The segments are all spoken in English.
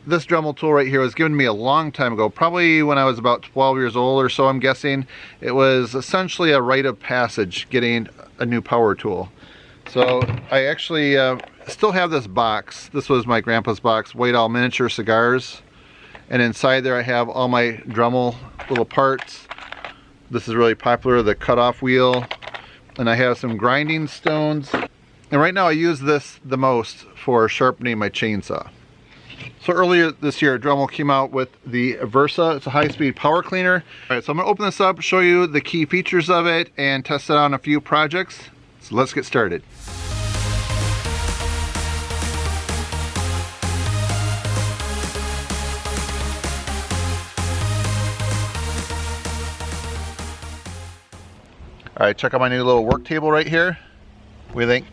this Dremel tool right here was given to me a long time ago, probably when I was about 12 years old or so, I'm guessing. It was essentially a rite of passage getting a new power tool. So I actually still have this box. This was my grandpa's box, White Owl Miniature Cigars. And inside there I have all my Dremel little parts. This is really popular, the cutoff wheel. And I have some grinding stones. And right now I use this the most for sharpening my chainsaw. So earlier this year, Dremel came out with the Versa. It's a high-speed power cleaner. All right, so I'm gonna open this up, show you the key features of it, and test it on a few projects. So let's get started. All right, check out my new little work table right here. What do you think?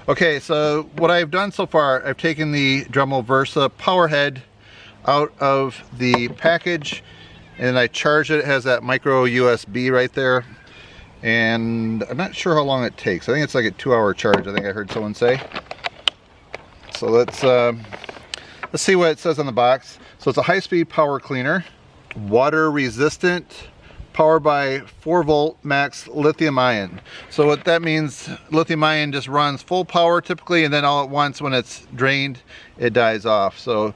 Okay, so what I've done so far, I've taken the Dremel Versa power head out of the package and I charge it. It has that micro USB right there. And I'm not sure how long it takes. I think it's like a 2-hour charge, I think I heard someone say. So let's see what it says on the box. So it's a high-speed power cleaner, water resistant, powered by 4-volt max lithium ion. So what that means, lithium ion just runs full power typically, and then all at once when it's drained, it dies off. So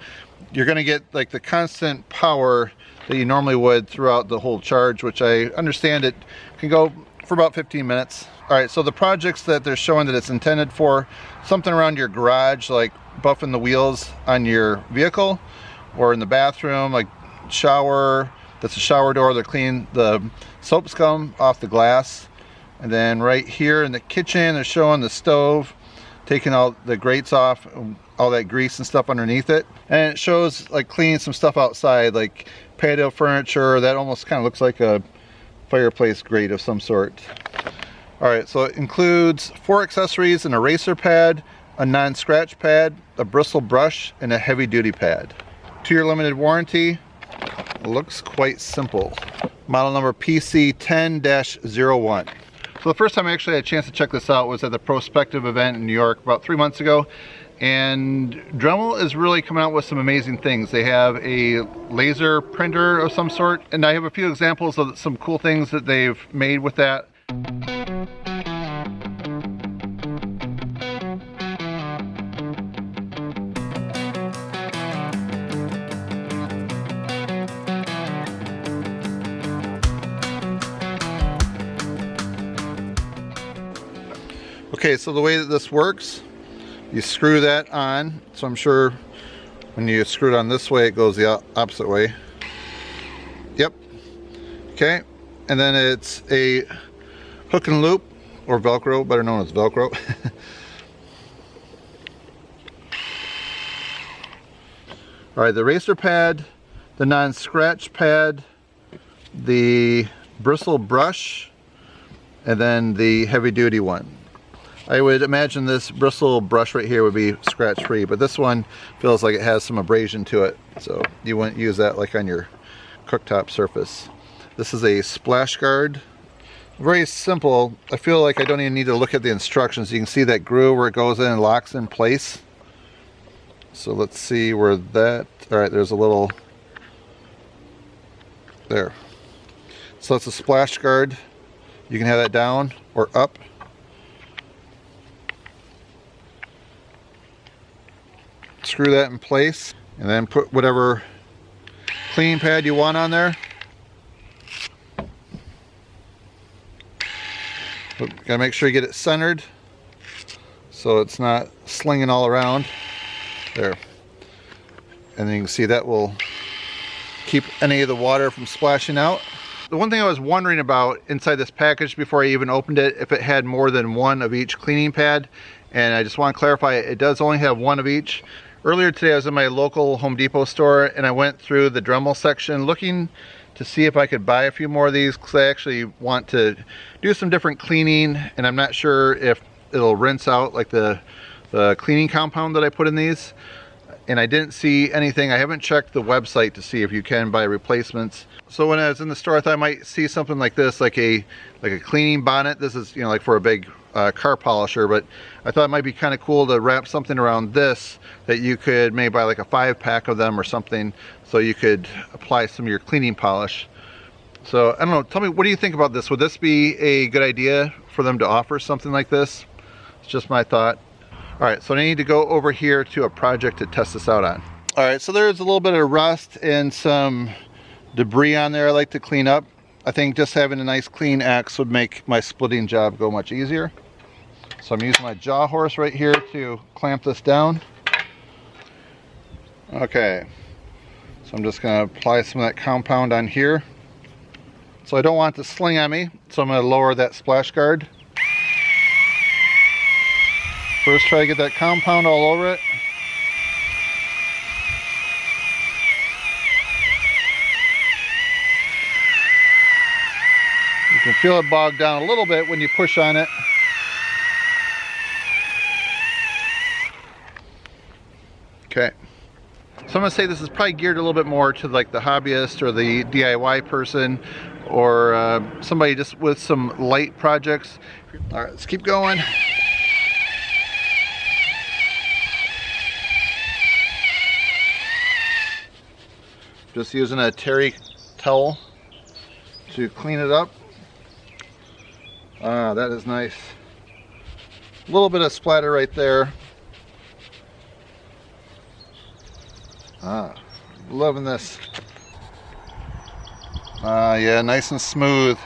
you're gonna get like the constant power that you normally would throughout the whole charge, which I understand it can go for about 15 minutes. All right, so the projects that they're showing that it's intended for, something around your garage, like buffing the wheels on your vehicle, or in the bathroom, like shower, that's a shower door, they're cleaning the soap scum off the glass. And then right here in the kitchen, they're showing the stove, taking all the grates off, all that grease and stuff underneath it. And it shows like cleaning some stuff outside, like patio furniture, that almost kind of looks like a fireplace grate of some sort. All right, so it includes 4 accessories, an eraser pad, a non-scratch pad, a bristle brush, and a heavy-duty pad. 2-year limited warranty. Looks quite simple. Model number PC10-01. So the first time I actually had a chance to check this out was at the Prospective event in New York about 3 months ago. And Dremel is really coming out with some amazing things. They have a laser printer of some sort, and I have a few examples of some cool things that they've made with that. Okay, so the way that this works, you screw that on. So I'm sure when you screw it on this way, it goes the opposite way. Yep. Okay, and then it's a hook and loop, or Velcro, better known as Velcro. All right, the eraser pad, the non-scratch pad, the bristle brush, and then the heavy-duty one. I would imagine this bristle brush right here would be scratch free, but this one feels like it has some abrasion to it, so you wouldn't use that like on your cooktop surface. This is a splash guard. Very simple. I feel like I don't even need to look at the instructions. You can see that groove where it goes in and locks in place. So let's see where that, all right, there's a little, there. So that's a splash guard. You can have that down or up. Screw that in place and then put whatever cleaning pad you want on there. Gotta make sure you get it centered so it's not slinging all around. There. And then you can see that will keep any of the water from splashing out. The one thing I was wondering about inside this package before I even opened it, if it had more than one of each cleaning pad, and I just want to clarify, it does only have one of each. Earlier today I was in my local Home Depot store and I went through the Dremel section looking to see if I could buy a few more of these, because I actually want to do some different cleaning, and I'm not sure if it'll rinse out like the cleaning compound that I put in these. And I didn't see anything. I haven't checked the website to see if you can buy replacements. So when I was in the store, I thought I might see something like this, like a cleaning bonnet. This is, you know, like for a big car polisher, but I thought it might be kind of cool to wrap something around this that you could maybe buy like a 5-pack of them or something, so you could apply some of your cleaning polish. So I don't know, tell me, what do you think about this? Would this be a good idea for them to offer something like this? It's just my thought. All right, so I need to go over here to a project to test this out on. All right, so there's a little bit of rust and some debris on there I like to clean up. I think just having a nice clean axe would make my splitting job go much easier. So I'm using my jaw horse right here to clamp this down. Okay, so I'm just gonna apply some of that compound on here. So I don't want it to sling on me, so I'm gonna lower that splash guard. First try to get that compound all over it. You can feel it bog down a little bit when you push on it. Okay. So I'm gonna say this is probably geared a little bit more to like the hobbyist or the DIY person, or somebody just with some light projects. All right, let's keep going. Just using a terry towel to clean it up. Ah, that is nice. A little bit of splatter right there. Ah, loving this. Ah, yeah, nice and smooth.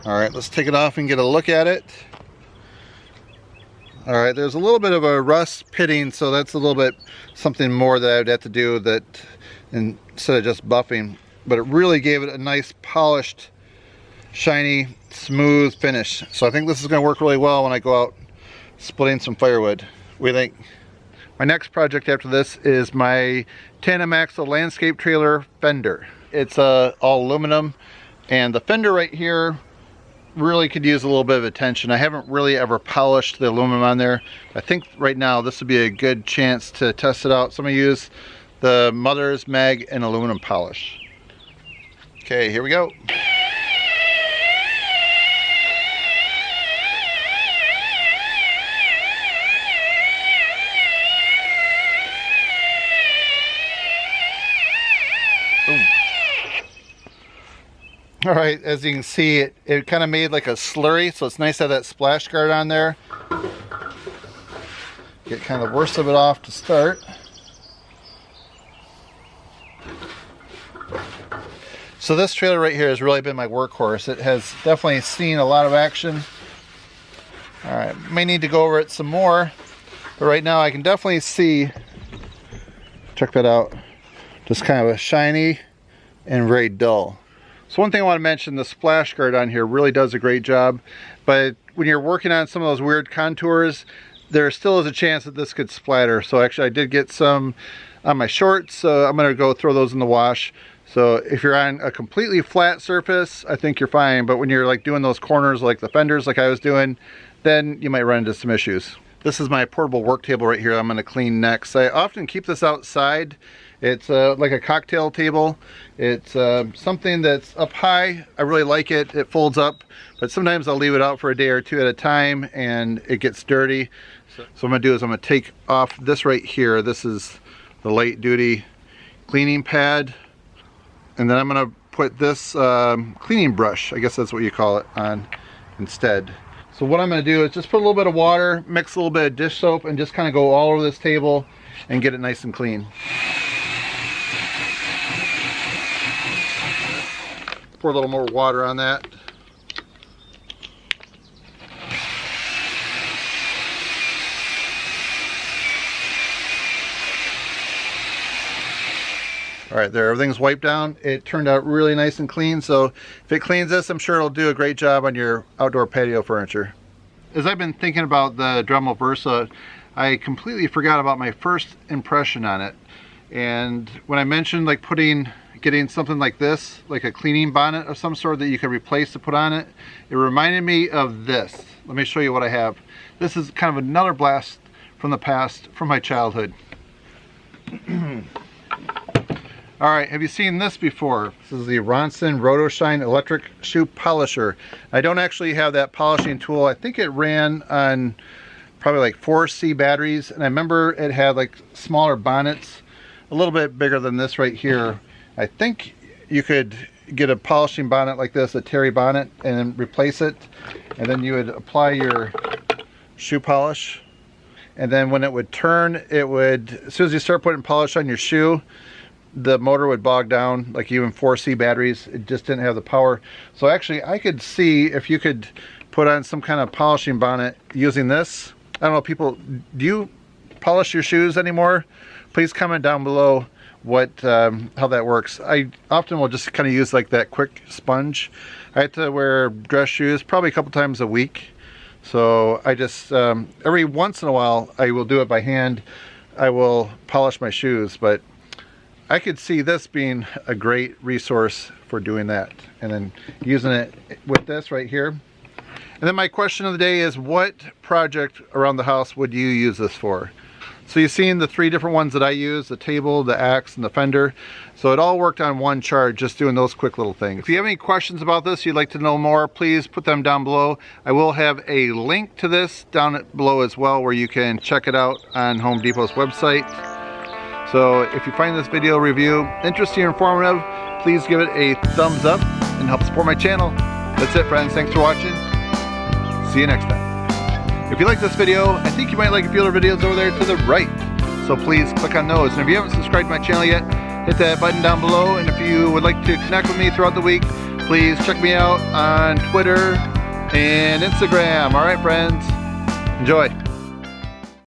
All right, let's take it off and get a look at it. All right, there's a little bit of a rust pitting, so that's a little bit something more that I would have to do that instead of just buffing. But it really gave it a nice polished, shiny, smooth finish. So I think this is going to work really well when I go out splitting some firewood. What do you think? My next project after this is my tandem axle landscape trailer fender. It's all aluminum, and the fender right here really could use a little bit of attention. I haven't really ever polished the aluminum on there. I think right now this would be a good chance to test it out. So I'm going to use the Mother's Mag and aluminum polish. Okay, here we go. Boom. All right, as you can see, it kind of made like a slurry, so it's nice to have that splash guard on there. Get kind of the worst of it off to start. So this trailer right here has really been my workhorse. It has definitely seen a lot of action. All right, may need to go over it some more, but right now I can definitely see, check that out, just kind of a shiny and very dull. So one thing I want to mention, the splash guard on here really does a great job, but when you're working on some of those weird contours, there still is a chance that this could splatter. So actually I did get some on my shorts, so I'm going to go throw those in the wash. So if you're on a completely flat surface, I think you're fine, but when you're like doing those corners like the fenders like I was doing, then you might run into some issues. This is my portable work table right here I'm going to clean next. I often keep this outside. It's like a cocktail table. It's something that's up high. I really like it. It folds up, but sometimes I'll leave it out for a day or two at a time and it gets dirty. So what I'm gonna do is I'm gonna take off this right here. This is the light duty cleaning pad. And then I'm gonna put this cleaning brush, I guess that's what you call it, on instead. So what I'm gonna do is just put a little bit of water, mix a little bit of dish soap, and just kind of go all over this table and get it nice and clean. Pour a little more water on that. All right, there, everything's wiped down. It turned out really nice and clean, so if it cleans this, I'm sure it'll do a great job on your outdoor patio furniture. As I've been thinking about the Dremel Versa, I completely forgot about my first impression on it. And when I mentioned like getting something like this, like a cleaning bonnet of some sort that you could replace to put on it, it reminded me of this. Let me show you what I have. This is kind of another blast from the past, from my childhood. All right, have you seen this before? This is the Ronson RotoShine electric shoe polisher. I don't actually have that polishing tool. I think it ran on probably like 4C batteries, and I remember it had like smaller bonnets, a little bit bigger than this right here. I think you could get a polishing bonnet like this, a Terry bonnet, and then replace it, and then you would apply your shoe polish, and then when it would turn, it would, as soon as you start putting polish on your shoe, the motor would bog down. Like even 4C batteries, it just didn't have the power. So actually I could see if you could put on some kind of polishing bonnet using this. I don't know, people, do you polish your shoes anymore? Please comment down below what how that works. I often will just kind of use like that quick sponge. I have to wear dress shoes probably a couple times a week, so I just every once in a while I will do it by hand. I will polish my shoes, but I could see this being a great resource for doing that, and then using it with this right here. And then my question of the day is, what project around the house would you use this for? So you've seen the 3 different ones that I use, the table, the axe, and the fender. So it all worked on one charge, just doing those quick little things. If you have any questions about this, you'd like to know more, please put them down below. I will have a link to this down below as well, where you can check it out on Home Depot's website. So if you find this video review interesting or informative, please give it a thumbs up and help support my channel. That's it, friends. Thanks for watching. See you next time. If you like this video, I think you might like a few other videos over there to the right. So please click on those. And if you haven't subscribed to my channel yet, hit that button down below. And if you would like to connect with me throughout the week, please check me out on Twitter and Instagram. All right, friends. Enjoy.